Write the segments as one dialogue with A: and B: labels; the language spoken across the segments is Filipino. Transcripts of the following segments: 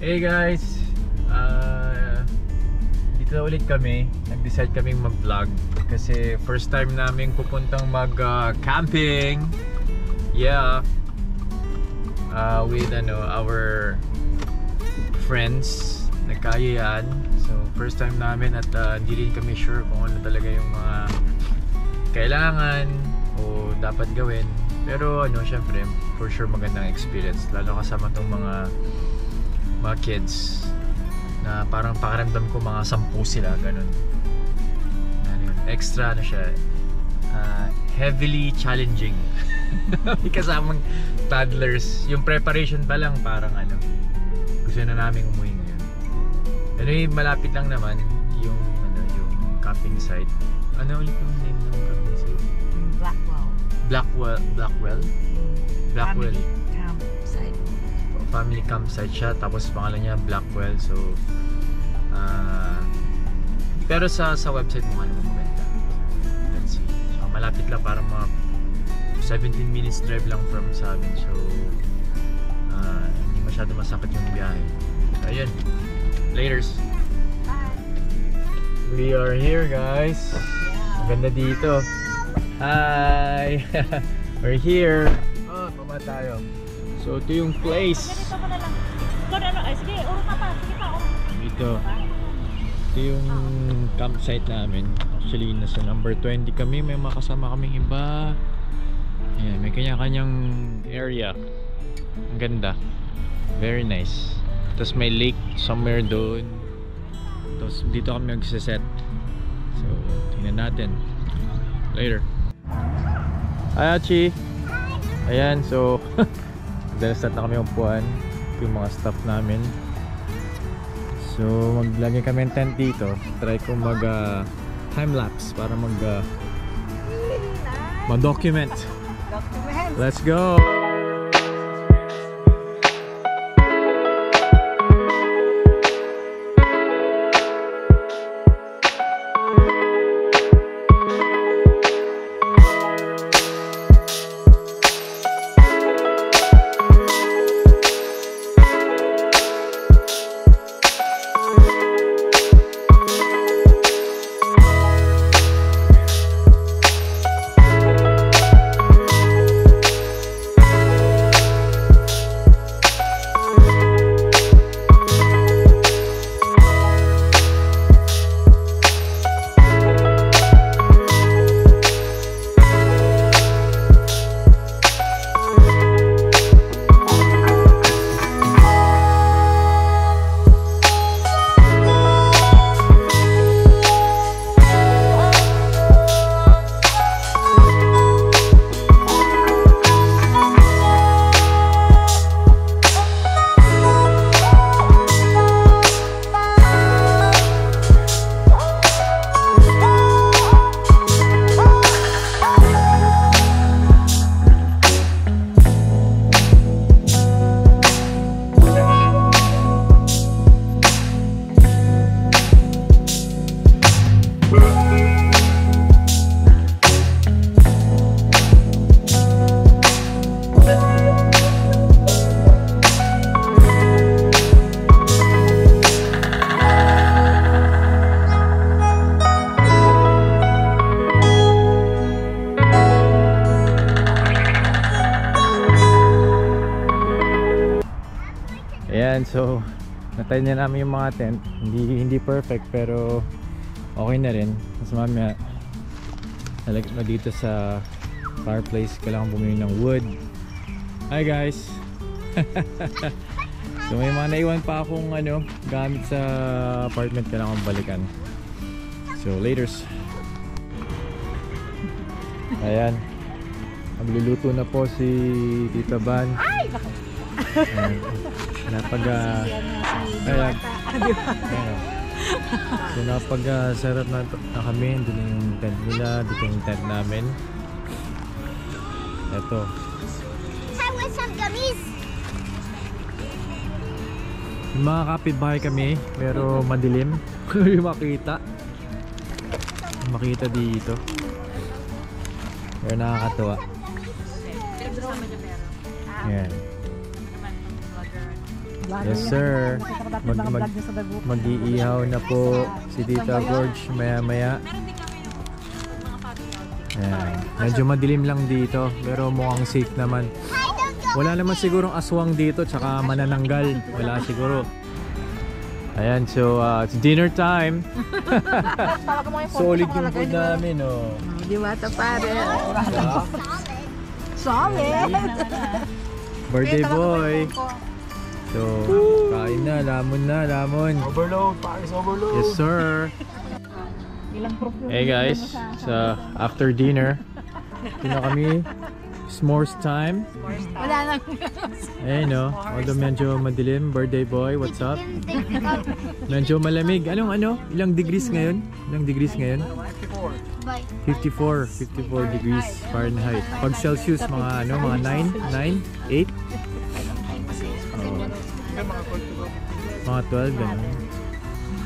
A: Hey guys, dito ulit kami. Nag-decide kaming mag-vlog kasi first time namin pupuntang mag-camping. Yeah, with our friends. Nagkayaan. So first time namin at hindi rin kami sure kung ano talaga yung mga kailangan o dapat gawin. Pero syempre, for sure magandang experience. Lalo kasama tong mga kids na parang pakiramdam ko mga 10 sila, ganun. Extra siya, heavily challenging. May kasamang toddlers. Yung preparation pa lang parang gusto na namin umuwi ngayon. Anyway, malapit lang naman yung camping site. Ano ulit yung name ng camping site? Blackwell. Blackwell family campsite siya, tapos pangalan niya Blackwell. So pero sa website mo maganda. Let's see. So malapit lang, parang mga 17 minutes drive lang from sa amin. So hindi masyado masakit yung biyahe. So ayun, laters.
B: Bye.
A: We are here guys. Maganda dito. Hi. We're here. Baba tayo. So ito yung place.
B: Ganito mo na lang. Sige, urong ka pa. Sige pa, urong.
A: Ito yung campsite namin. Actually, nasa number 20 kami. May makasama kaming iba. Ayan, may kanya-kanyang area. Ang ganda. Very nice. Tapos may lake somewhere doon. Tapos dito kami magsiset. So, tingnan natin. Later. Hi, Achi. Ayan, so start na kami upuan. Yung mga staff namin. So maglagay kami ng tent dito. Try ko mag time-lapse para mag-document. Let's go! Ayan, so natay na namin yung mga tent. Hindi perfect pero okay na rin. Mas mamaya nalagay mo dito sa fireplace. Kailangan bumili ng wood. Hi guys. So may mga naiwan pa akong gamit sa apartment. Kailangan balikan. So laters. Ayan, magluluto na po si Tita Van. Ayan. So napag-sarap na kami. Dito yung tent nila, dito yung tent namin. Ito. Yung mga kapitbahay kami, pero madilim. Yung makita dito. Pero nakakatuwa. Ayan. Yes sir. Mag-iihaw na po si Tita Gorge maya-maya. Ayan. Medyo madilim lang dito pero mukhang safe naman. Wala naman sigurong aswang dito tsaka manananggal. Wala siguro. Ayan, so it's dinner time. Solid yung food namin, oh.
C: Diwata pare.
A: Diba?
C: Solid.
A: Birthday boy. So, kain na, lamon.
D: Overload, Paris overload.
A: Yes sir. Hey guys, so after dinner, ito na kami. S'mores time.
C: Wala nang.
A: Ayun no, although medyo madilim. Birthday boy, what's up? Medyo malamig. Ilang degrees ngayon? 54 degrees Fahrenheit. Pag Celsius, mga 9, 8? Mga 12, gano'n.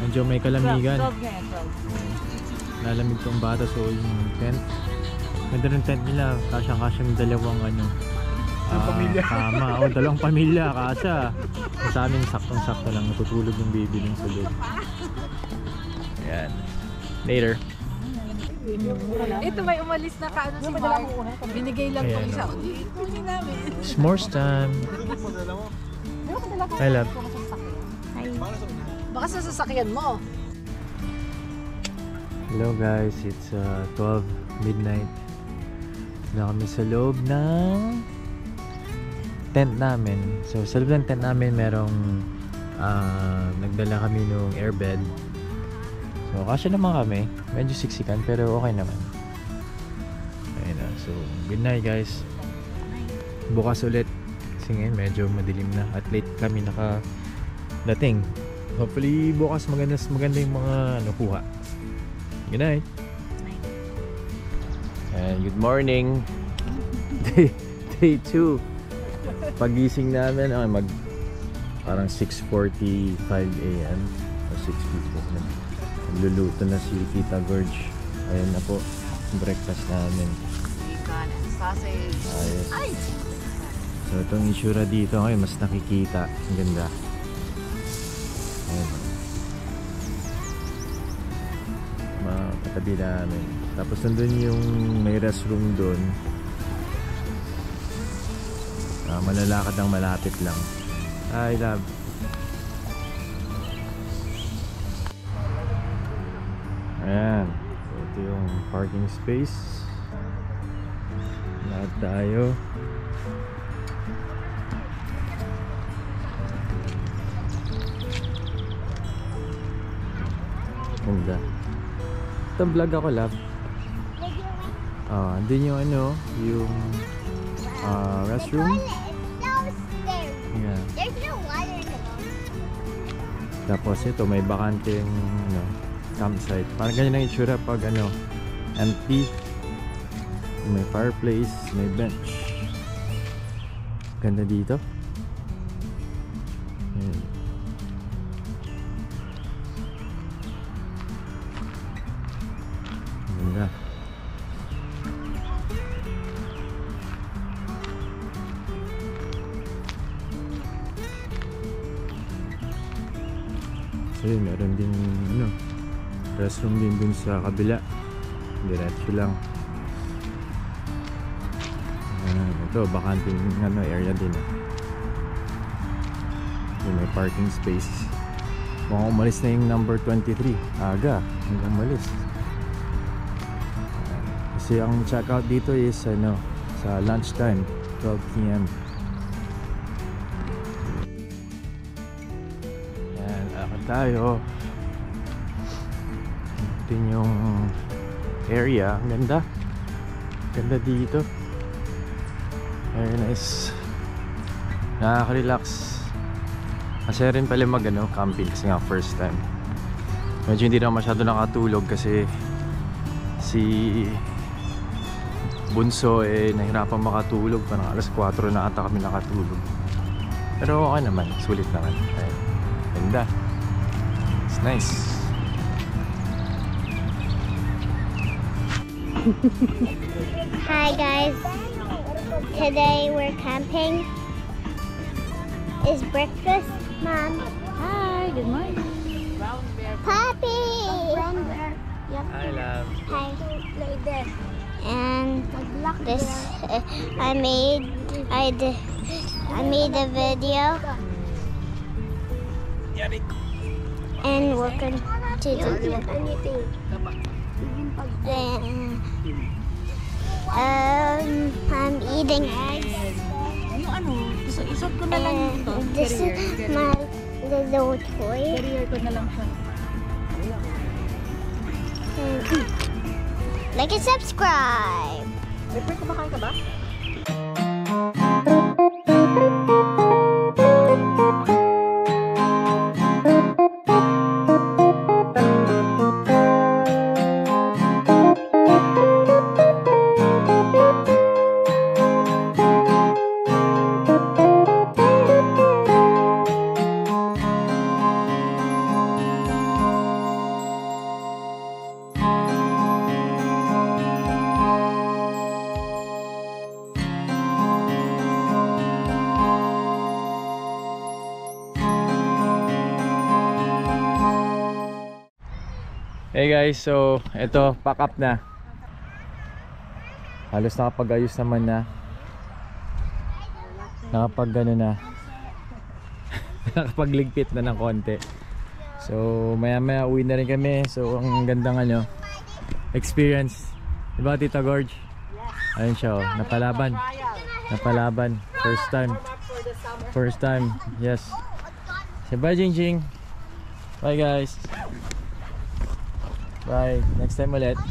A: Medyo may kalamigan. Lalamig tong bata, so yung tent. Ganda ng tent nila, kasyang-kasyang dalawang kama. Dalawang pamilya, kasya. Sa amin, saktong-sakto lang. Natutulog yung baby ng sa loob. Ayan. Later.
C: Ito may umalis na kaano si Mark. Binigay lang
A: Ayan,
C: kong isa.
A: oh.
C: Hindi namin.
A: S'mores time. I love.
C: Baka sa sasakyan mo.
A: Hello guys, it's 12 midnight. Na kami sa loob ng tent namin. So sa loob ng tent namin merong nagdala kami nung airbed. So kasya naman kami. Medyo siksikan pero okay naman. Ayun na. So good night guys. Bukas ulit. Kasi ngayon medyo madilim na at late kami nakadating. Hopefully bukas maganda yung mga kuha. Good night. And good morning. Day 2. Pagising namin parang 6:45 AM o 6:50. Nagluluto na si Tita Gorge. Ayan na po breakfast namin.
C: Bacon and sausage.
A: Ayos.
C: Ay!
A: So itong itsura dito ngayon mas nakikita. Ang ganda. Ayan. Katabi namin. Tapos nandun yung may restroom dun. Malalakad ng malapit lang. I love. Ayan. So, ito yung parking space. Lahat tayo. Ganda. Ito vlog ako, love. Andun yung yung restroom. Yeah.
E: There's no water to go.
A: Tapos ito may bakanteng campsite. Parang ganyan ang itsura pag empty. May fireplace, may bench. Ganda dito. Ayan. Ganda. So yun, meron din restroom din dun sa kabila. Diretso lang. Ito, bakanting area din. Yung may parking space. Mukhang umalis na yung number 23. Aga, hanggang umalis. Kasi ang checkout dito is sa lunchtime, 12 PM. Yan, lakad tayo. Ito yung area. Ang ganda. Ganda dito. Very nice. Nakaka-relax. Kasi rin pala camping kasi nga first time. Medyo hindi na masyado nakatulog kasi si Bunso nahirapan makatulog. Parang alas 4 na ata kami nakatulog. Pero okay naman, sulit naman. Ayun. Ganda. It's nice.
E: Hi guys. Today we're camping
D: is breakfast, Mom.
B: Hi, good morning.
D: Puppy. Brown bear. Yep.
A: I love.
D: Hi. Play there. And this, I made a video. And we're going to do anything. I'm eating eggs.
B: Ano? Isot ko na lang
D: And
B: ito.
D: this is my little toy.
B: Carrier ko na lang siya.
D: Like and subscribe.
B: Pepper, kumakain ka ba?
A: Hey guys, so ito, pack up na. Halos nakapag-ayos naman na. Nakapag-ano na. Nakapagligpit na ng konti. So maya maya uwi na rin kami. So ang gandang ano, experience. Diba Tita Gorge? Ayun siya, oh, napalaban. Napalaban. First time. First time, yes. Say bye Jing Jing. Bye guys. Bye. Next time ulit.